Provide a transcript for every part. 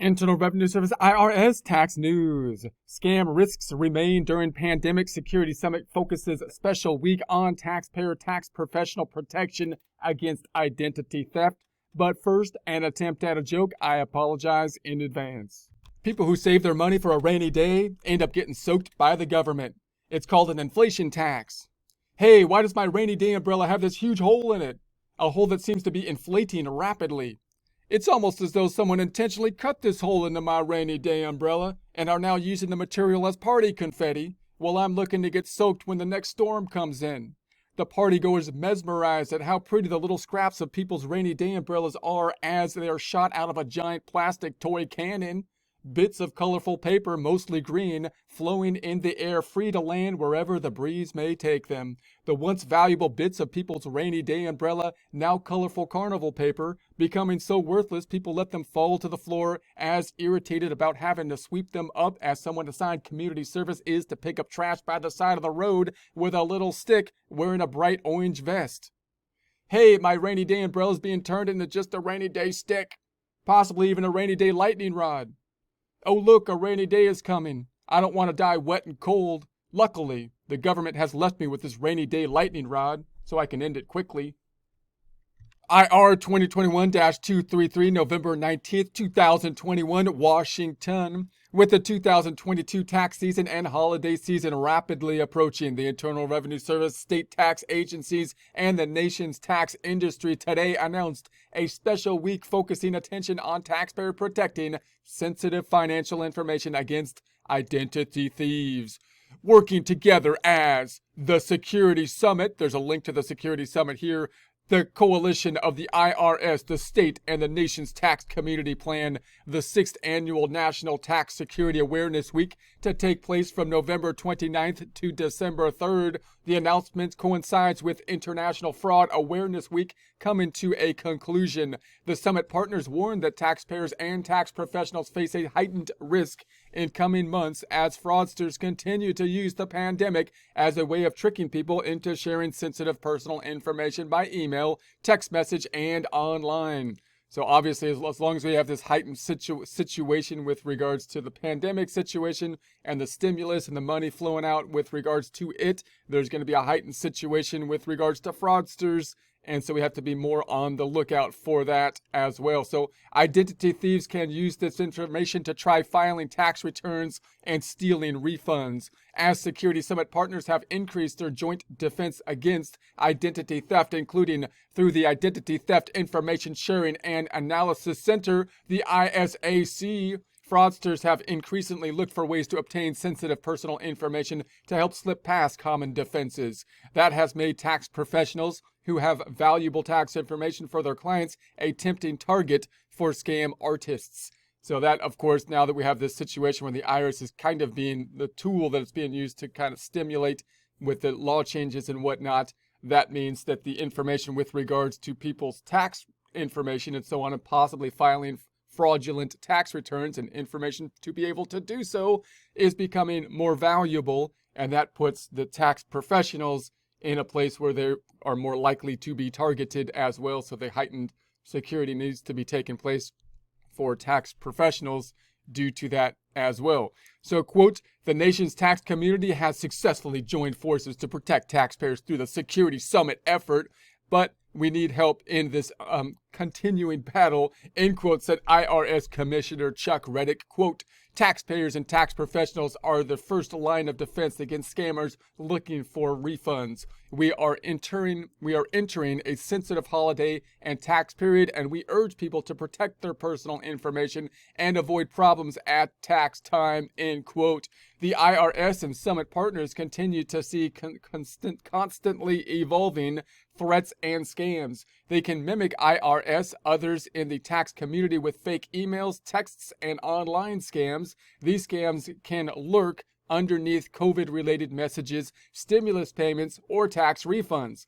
Internal Revenue Service IRS tax news. Scam risks remain during pandemic. Security Summit focuses special week on taxpayer tax professional protection against identity theft. But first, an attempt at a joke. I apologize in advance. People who save their money for a rainy day end up getting soaked by the government. It's called an inflation tax. Hey, why does my rainy day umbrella have this huge hole in it? A hole that seems to be inflating rapidly. It's almost as though someone intentionally cut this hole into my rainy day umbrella and are now using the material as party confetti while I'm looking to get soaked when the next storm comes in. The partygoers mesmerized at how pretty the little scraps of people's rainy day umbrellas are as they are shot out of a giant plastic toy cannon. Bits of colorful paper, mostly green, flowing in the air, free to land wherever the breeze may take them. The once valuable bits of people's rainy day umbrella, now colorful carnival paper, becoming so worthless people let them fall to the floor, as irritated about having to sweep them up as someone assigned community service is to pick up trash by the side of the road with a little stick wearing a bright orange vest. Hey, my rainy day umbrella's being turned into just a rainy day stick, possibly even a rainy day lightning rod. Oh look, a rainy day is coming. I don't want to die wet and cold. Luckily, the government has left me with this rainy day lightning rod, so I can end it quickly. IR 2021-233, November 19th, 2021, Washington. With the 2022 tax season and holiday season rapidly approaching, the Internal Revenue Service, state tax agencies, and the nation's tax industry today announced a special week focusing attention on taxpayer protecting sensitive financial information against identity thieves. Working together as the Security Summit, there's a link to the Security Summit here, the coalition of the IRS, the state, and the nation's tax community plan the 6th Annual National Tax Security Awareness Week to take place from November 29th to December 3rd. The announcement coincides with International Fraud Awareness Week coming to a conclusion. The summit partners warn that taxpayers and tax professionals face a heightened risk in coming months as fraudsters continue to use the pandemic as a way of tricking people into sharing sensitive personal information by email, text message, and online. So obviously, as long as we have this heightened situation with regards to the pandemic situation and the stimulus and the money flowing out with regards to it, there's going to be a heightened situation with regards to fraudsters. And so we have to be more on the lookout for that as well. So identity thieves can use this information to try filing tax returns and stealing refunds. As Security Summit partners have increased their joint defense against identity theft, including through the Identity Theft Information Sharing and Analysis Center, the ISAC, fraudsters have increasingly looked for ways to obtain sensitive personal information to help slip past common defenses. That has made tax professionals who have valuable tax information for their clients a tempting target for scam artists. So that, of course, now that we have this situation where the IRS is kind of being the tool that it's being used to kind of stimulate with the law changes and whatnot, that means that the information with regards to people's tax information and so on, and possibly filing fraudulent tax returns and information to be able to do so, is becoming more valuable, and that puts the tax professionals in a place where they are more likely to be targeted as well. So the heightened security needs to be taking place for tax professionals due to that as well. So, quote, the nation's tax community has successfully joined forces to protect taxpayers through the Security Summit effort, but we need help in this continuing battle, end quote, said IRS Commissioner Chuck Reddick. Quote, taxpayers and tax professionals are the first line of defense against scammers looking for refunds. We are entering a sensitive holiday and tax period, and we urge people to protect their personal information and avoid problems at tax time, end quote. The IRS and Summit partners continue to see constantly evolving threats and scams. They can mimic IRS, others in the tax community with fake emails, texts, and online scams. These scams can lurk underneath COVID-related messages, stimulus payments, or tax refunds.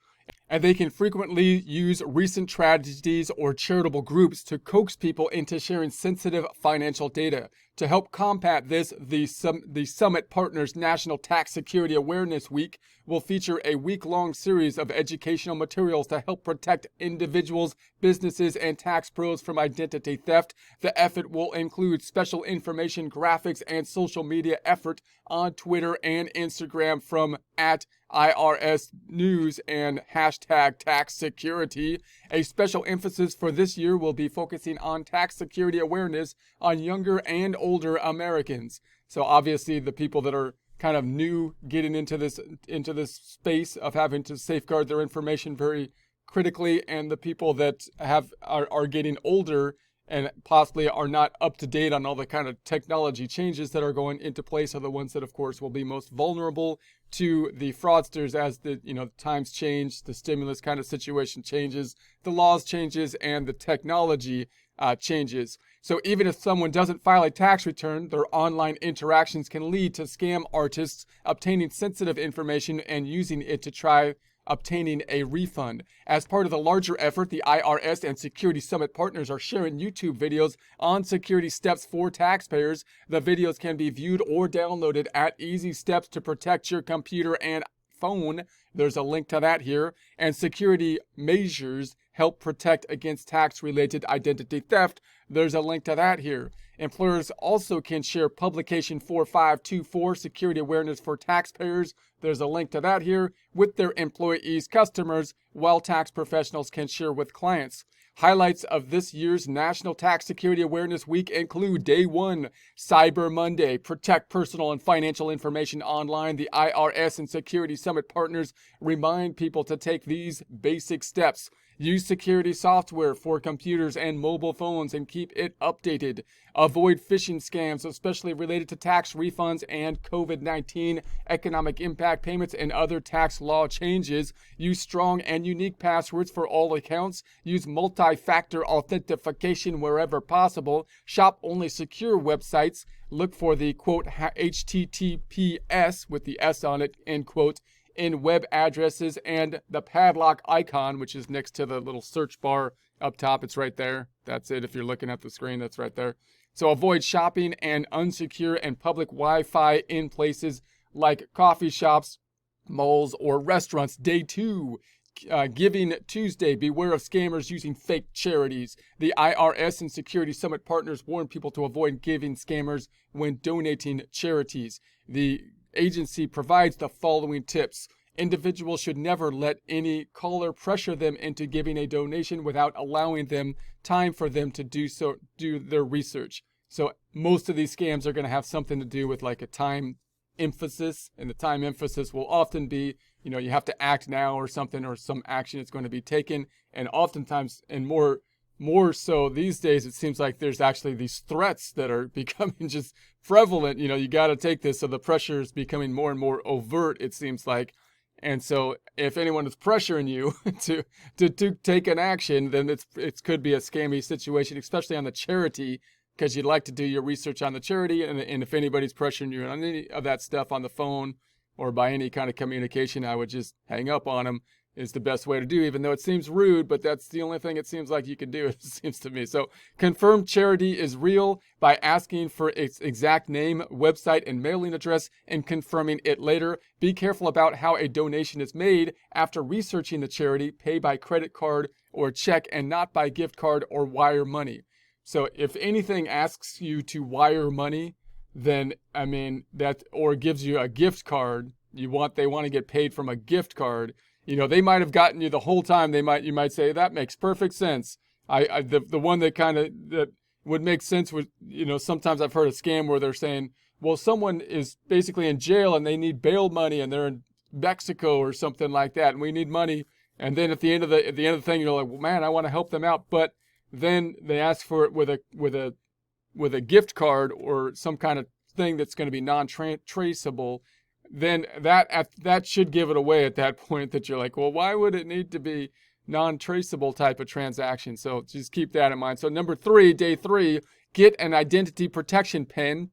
And they can frequently use recent tragedies or charitable groups to coax people into sharing sensitive financial data. To help combat this, the Summit Partners National Tax Security Awareness Week will feature a week-long series of educational materials to help protect individuals, businesses, and tax pros from identity theft. The effort will include special information, graphics, and social media effort on Twitter and Instagram from @IRS News and #TaxSecurity. A special emphasis for this year will be focusing on tax security awareness on younger and older Americans. So obviously the people that are kind of new getting into this space of having to safeguard their information very critically, and the people that are getting older and possibly are not up to date on all the kind of technology changes that are going into place are the ones that, of course, will be most vulnerable to the fraudsters as the times change, the stimulus kind of situation changes, the laws changes, and the technology changes. So even if someone doesn't file a tax return, their online interactions can lead to scam artists obtaining sensitive information and using it to try obtaining a refund. As part of the larger effort, the IRS and Security Summit Partners are sharing YouTube videos on security steps for taxpayers. The videos can be viewed or downloaded at Easy Steps to protect your computer and phone. There's a link to that here. And security measures help protect against tax-related identity theft. There's a link to that here. Employers also can share Publication 4524, Security Awareness for Taxpayers. There's a link to that here with their employees' customers, while tax professionals can share with clients. Highlights of this year's National Tax Security Awareness Week include Day 1, Cyber Monday, protect personal and financial information online. The IRS and Security Summit Partners remind people to take these basic steps. Use security software for computers and mobile phones and keep it updated. Avoid phishing scams, especially related to tax refunds and COVID-19 economic impact payments and other tax law changes. Use strong and unique passwords for all accounts. Use multi-factor authentication wherever possible. Shop only secure websites. Look for the quote HTTPS with the S on it, end quote, in web addresses, and the padlock icon, which is next to the little search bar up top. It's right there. That's it. If you're looking at the screen, that's right there. So avoid shopping and unsecure and public Wi-Fi in places like coffee shops, malls, or restaurants. Day 2, Giving Tuesday. Beware of scammers using fake charities. The IRS and Security Summit Partners warn people to avoid giving scammers when donating charities. The agency provides the following tips. Individuals should never let any caller pressure them into giving a donation without allowing them time for them to do their research. So most of these scams are going to have something to do with like a time emphasis, and the time emphasis will often be, you have to act now or something, or some action is going to be taken. And oftentimes, and more so these days, it seems like there's actually these threats that are becoming just prevalent. You got to take this. So the pressure is becoming more and more overt, it seems like. And so if anyone is pressuring you to take an action, then it could be a scammy situation, especially on the charity, because you'd like to do your research on the charity. And if anybody's pressuring you on any of that stuff on the phone or by any kind of communication, I would just hang up on them. Is the best way to do, even though it seems rude, but that's the only thing it seems like you can do, it seems to me. So confirm charity is real by asking for its exact name, website, and mailing address and confirming it later. Be careful about how a donation is made. After researching the charity, pay by credit card or check and not by gift card or wire money. So if anything asks you to wire money, then or gives you a gift card, they want to get paid from a gift card. They might have gotten you the whole time. You might say that makes perfect sense. The one that would make sense was, sometimes I've heard a scam where they're saying, well, someone is basically in jail and they need bail money and they're in Mexico or something like that, and we need money. And then at the end of the thing, you're like, well, man, I want to help them out, but then they ask for it with a gift card or some kind of thing that's going to be non-traceable. Then that should give it away at that point, that you're like, well, why would it need to be non-traceable type of transaction? So just keep that in mind. So Day 3, get an identity protection pin.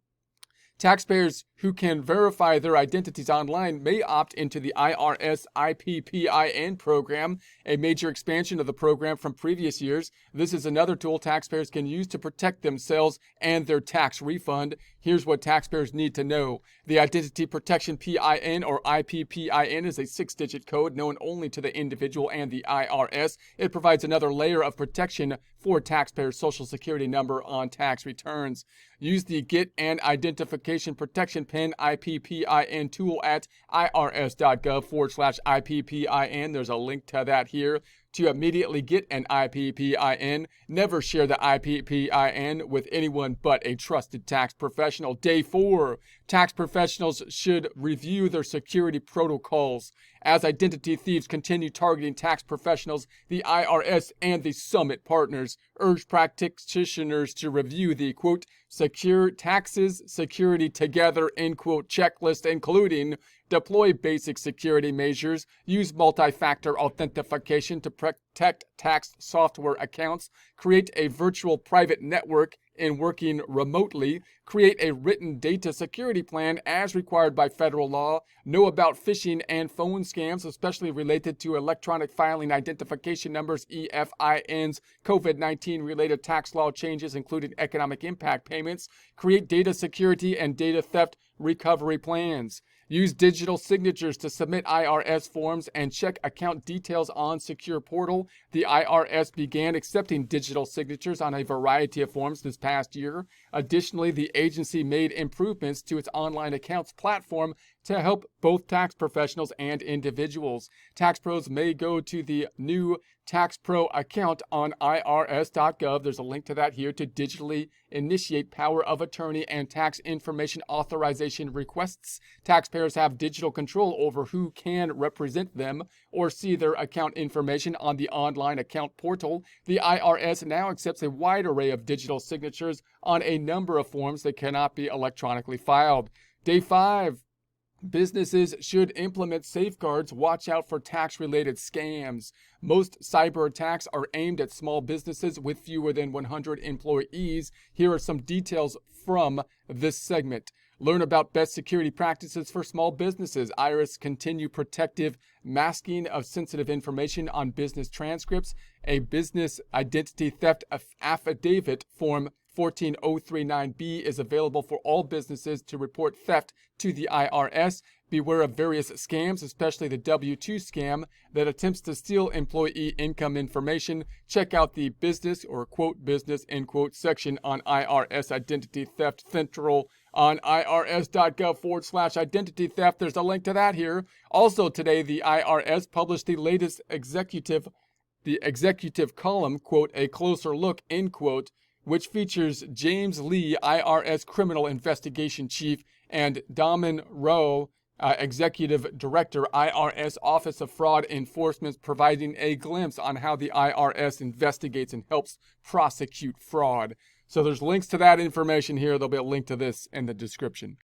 Taxpayers who can verify their identities online may opt into the IRS IPPIN program, a major expansion of the program from previous years. This is another tool taxpayers can use to protect themselves and their tax refund. Here's what taxpayers need to know. The Identity Protection PIN or IPPIN is a 6-digit code known only to the individual and the IRS. It provides another layer of protection for taxpayers' Social Security number on tax returns. Use the Get an Identification Protection PIN IPPIN tool at irs.gov/IPPIN. There's a link to that here. To immediately get an IPPIN, never share the IPPIN with anyone but a trusted tax professional. Day 4, tax professionals should review their security protocols. As identity thieves continue targeting tax professionals, the IRS and the summit partners urge practitioners to review the, quote, secure taxes security together, end quote, checklist, including deploy basic security measures, use multi-factor authentication to protect tax software accounts, create a virtual private network in working remotely, create a written data security plan as required by federal law, know about phishing and phone scams, especially related to electronic filing identification numbers, EFINs, COVID-19 related tax law changes, including economic impact payments, create data security and data theft recovery plans. Use digital signatures to submit IRS forms and check account details on Secure Portal. The IRS began accepting digital signatures on a variety of forms this past year. Additionally, the agency made improvements to its online accounts platform to help both tax professionals and individuals. Tax pros may go to the new Tax Pro account on irs.gov. There's a link to that here to digitally initiate power of attorney and tax information authorization requests. Taxpayers have digital control over who can represent them or see their account information on the online account portal. The IRS now accepts a wide array of digital signatures on a number of forms that cannot be electronically filed. Day 5. Businesses should implement safeguards. Watch out for tax-related scams. Most cyber attacks are aimed at small businesses with fewer than 100 employees. Here are some details from this segment. Learn about best security practices for small businesses. IRS continue protective masking of sensitive information on business transcripts. A business identity theft affidavit form 14039B is available for all businesses to report theft to the IRS. Beware of various scams, especially the W-2 scam that attempts to steal employee income information. Check out the business or quote business end quote section on IRS Identity Theft Central on irs.gov/identity theft. There's a link to that here. Also today, the IRS published the latest executive column, quote, a closer look, end quote, which features James Lee, IRS Criminal Investigation Chief, and Daman Rao, Executive Director, IRS Office of Fraud Enforcement, providing a glimpse on how the IRS investigates and helps prosecute fraud. So there's links to that information here. There'll be a link to this in the description.